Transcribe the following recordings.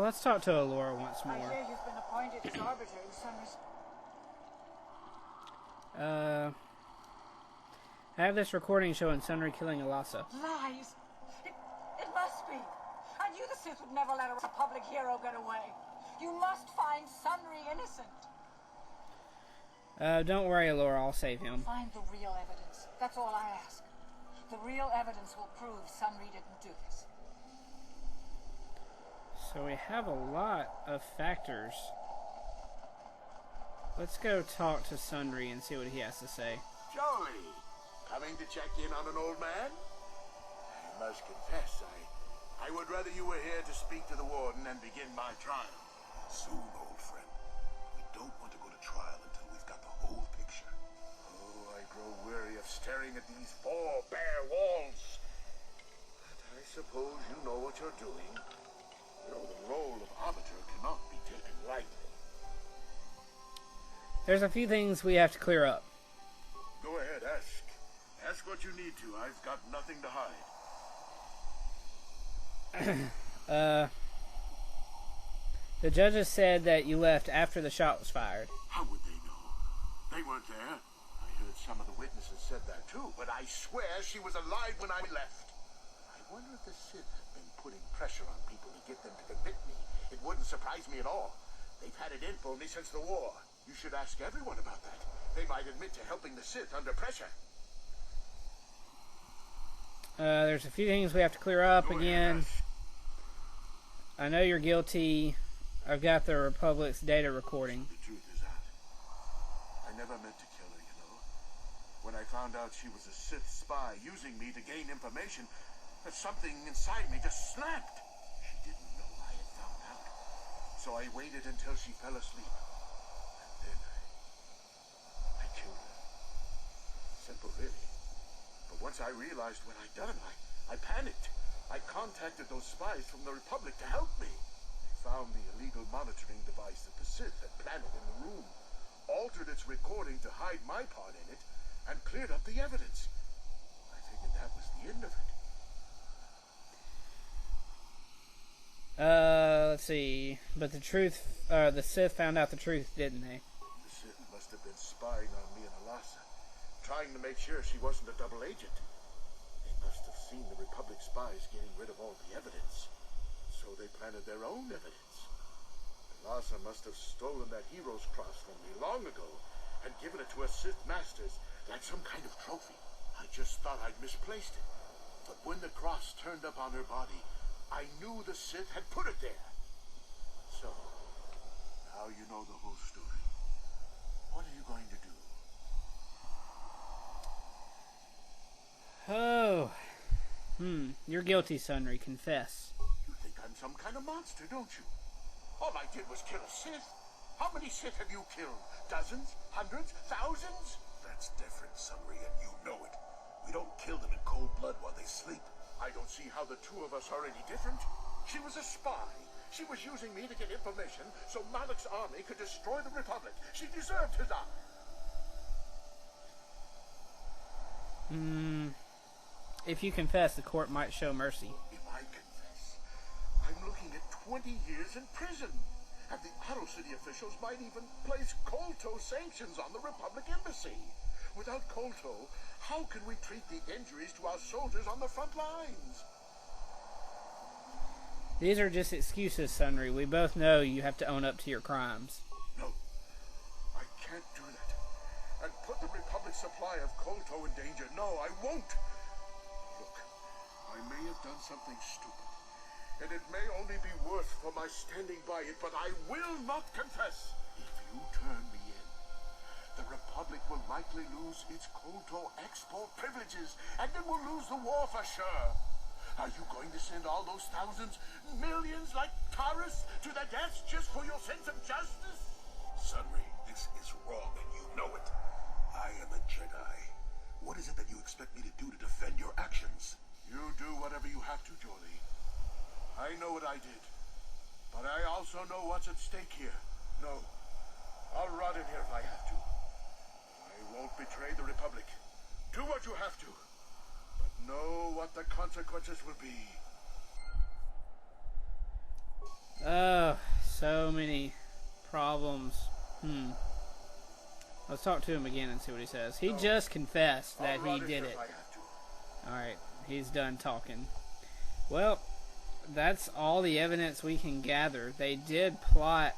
let's talk to Allura once more. I hear you've been appointed as arbiter in Sunry's... I have this recording showing Sunry killing Alasa. Lies! It must be! I knew the Sith would never let a Republic hero get away. You must find Sunry innocent. Don't worry, Allura, I'll save him. Find the real evidence. That's all I ask. The real evidence will prove Sunry didn't do this. So we have a lot of factors. Let's go talk to Sunry and see what he has to say. Jolie, coming to check in on an old man? I must confess, I would rather you were here to speak to the warden and begin my trial. Soon, old friend. We don't want to go to trial until we've got the whole picture. Oh, I grow weary of staring at these four bare walls. But I suppose you know what you're doing. You know, the role of arbiter cannot be taken lightly. There's a few things we have to clear up. Go ahead, ask. Ask what you need to. I've got nothing to hide. The judges said that you left after the shot was fired. How would they know? They weren't there. I heard some of the witnesses said that too, but I swear she was alive when I left. I wonder if the Sith have been putting pressure on people to get them to convict me. It wouldn't surprise me at all. They've had it in for me since the war. You should ask everyone about that. They might admit to helping the Sith under pressure. There's a few things we have to clear up again. I know you're guilty. I've got the Republic's data recording. The truth is out. I never meant to kill her, you know. When I found out she was a Sith spy using me to gain information, something inside me just snapped. She didn't know I had found out. So I waited until she fell asleep. And then I killed her. Simple, really. But once I realized what I'd done, I panicked. I contacted those spies from the Republic to help me. They found the illegal monitoring device that the Sith had planted in the room, altered its recording to hide my part in it, and cleared up the evidence. I figured that was the end of it. Let's see. But the Sith found out the truth, didn't they? The Sith must have been spying on me and Alasa, trying to make sure she wasn't a double agent. They must have seen the Republic spies getting rid of all the evidence, so they planted their own evidence. Alasa must have stolen that hero's cross from me long ago and given it to her Sith masters like some kind of trophy. I just thought I'd misplaced it. But when the cross turned up on her body, I knew the Sith had put it there. So, now you know the whole story. What are you going to do? Oh. You're guilty, Sunry. Confess. You think I'm some kind of monster, don't you? All I did was kill a Sith. How many Sith have you killed? Dozens? Hundreds? Thousands? That's different, Sunry, and you know it. We don't kill them in cold blood while they sleep. I don't see how the two of us are any different. She was a spy. She was using me to get information so Malak's army could destroy the Republic. She deserved to die. If you confess, the court might show mercy. If I confess, I'm looking at 20 years in prison. And the Otto City officials might even place Kolto sanctions on the Republic embassy. Without Kolto, how can we treat the injuries to our soldiers on the front lines? These are just excuses, Sunry. We both know you have to own up to your crimes. No, I can't do that. And put the Republic's supply of Kolto in danger. No, I won't. Look, I may have done something stupid. And it may only be worse for my standing by it, but I will not confess. If you turn me in, the Republic will likely lose its Kolto export privileges, and then we'll lose the war for sure. Are you going to send all those thousands, millions like Taurus to their deaths just for your sense of justice? Sunry, this is wrong, and you know it. I am a Jedi. What is it that you expect me to do to defend your actions? You do whatever you have to, Jolie. I know what I did, but I also know what's at stake here. No, I'll rot in here if I have to. I won't betray the Republic. Do what you have to, but know what the consequences will be. So many problems. Let's talk to him again and see what he says. He just confessed that he did it. Alright, he's done talking. Well, that's all the evidence we can gather. They did plot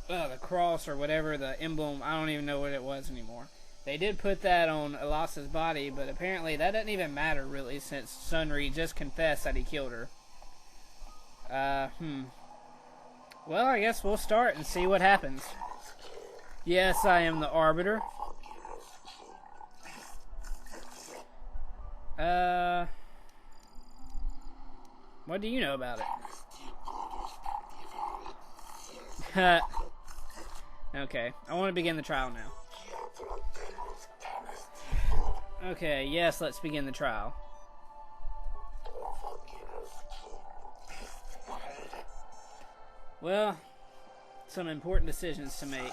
the cross or whatever, the emblem. I don't even know what it was anymore. They did put that on Elisa's body, but apparently that doesn't even matter really, since Sunry just confessed that he killed her. Well, I guess we'll start and see what happens. Yes, I am the Arbiter. What do you know about it? Okay, I want to begin the trial now. Okay, yes, let's begin the trial. Well, some important decisions to make.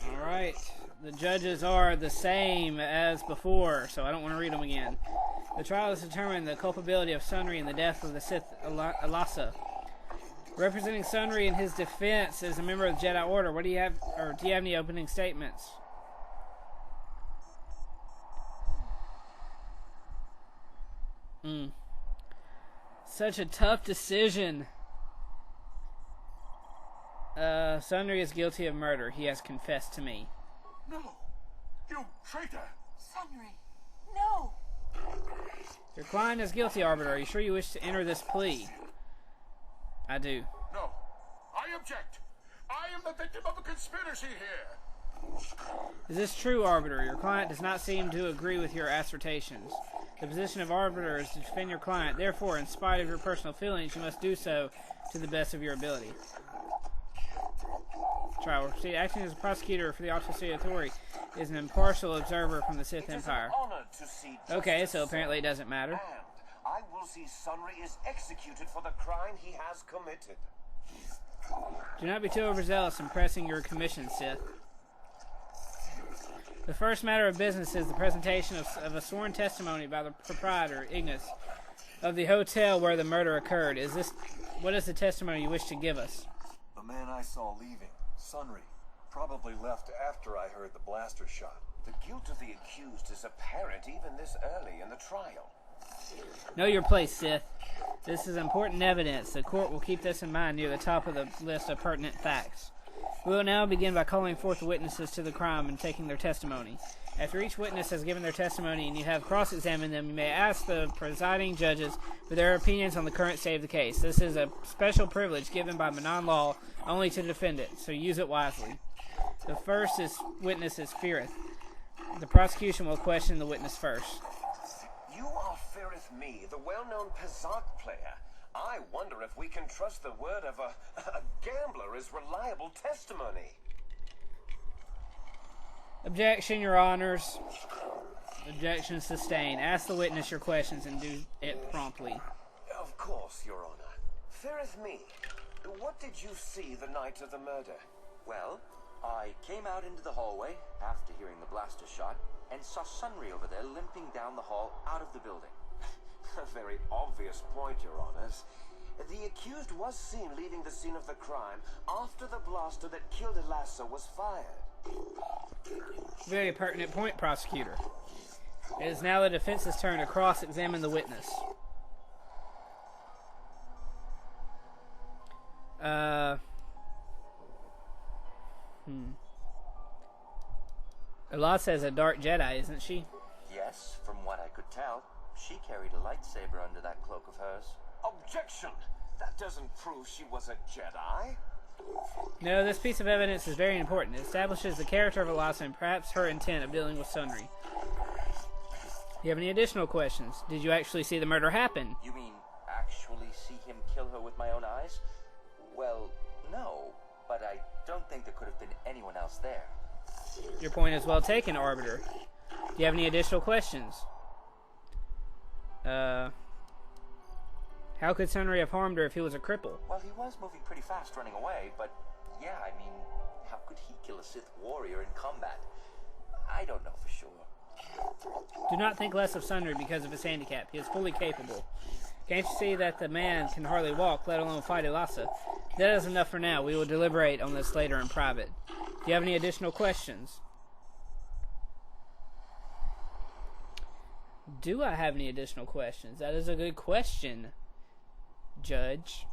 Alright, the judges are the same as before, so I don't want to read them again. The trial has determined the culpability of Sunry in the death of the Sith Elisa. Representing Sunry in his defense as a member of the Jedi Order, what do you have, or do you have any opening statements? Such a tough decision. Sunry is guilty of murder. He has confessed to me. No! You traitor! Sunry, no! Your client is guilty, Arbiter. Are you sure you wish to enter this plea? I do. No. I object. I am the victim of a conspiracy here. Is this true, Arbiter? Your client does not seem to agree with your assertions. The position of Arbiter is to defend your client. Therefore, in spite of your personal feelings, you must do so to the best of your ability. Trial will proceed. Acting as a prosecutor for the Autopsy Authority is an impartial observer from the Sith Empire. Okay, so apparently it doesn't matter. And I will see Sunry is executed for the crime he has committed. Do not be too overzealous in pressing your commission, Sith. The first matter of business is the presentation of a sworn testimony by the proprietor, Ignis, of the hotel where the murder occurred. What is the testimony you wish to give us? The man I saw leaving, Sunry, probably left after I heard the blaster shot. The guilt of the accused is apparent even this early in the trial. Know your place, Sith. This is important evidence. The court will keep this in mind near the top of the list of pertinent facts. We will now begin by calling forth the witnesses to the crime and taking their testimony. After each witness has given their testimony and you have cross-examined them, you may ask the presiding judges for their opinions on the current state of the case. This is a special privilege given by Manon law only to the defendant, so use it wisely. The first witness is Firith. The prosecution will question the witness first. You are Firith Me, the well-known Pazak player. I wonder if we can trust the word of a gambler as reliable testimony. Objection, Your Honors. Objection sustained. Ask the witness your questions and do it promptly. Of course, Your Honor. Firith Me, what did you see the night of the murder? Well, I came out into the hallway after hearing the blaster shot and saw Sunry over there limping down the hall out of the building. A very obvious point, Your Honors. The accused was seen leaving the scene of the crime after the blaster that killed Elisa was fired. Very pertinent point, prosecutor. It is now the defense's turn to cross-examine the witness. Elisa is a dark Jedi, isn't she? Yes, from what I could tell. She carried a lightsaber under that cloak of hers. Objection! That doesn't prove she was a Jedi. No, this piece of evidence is very important. It establishes the character of Elisa and perhaps her intent of dealing with Sunry. Do you have any additional questions? Did you actually see the murder happen? You mean actually see him kill her with my own eyes? Well, no, but I don't think there could have been anyone else there. Your point is well taken, Arbiter. Do you have any additional questions? How could Sunry have harmed her if he was a cripple? Well, he was moving pretty fast running away, but yeah, I mean, how could he kill a Sith warrior in combat? I don't know for sure. Do not think less of Sunry because of his handicap. He is fully capable. Can't you see that the man can hardly walk, let alone fight Ilasa? That is enough for now. We will deliberate on this later in private. Do you have any additional questions? Do I have any additional questions? That is a good question, Judge.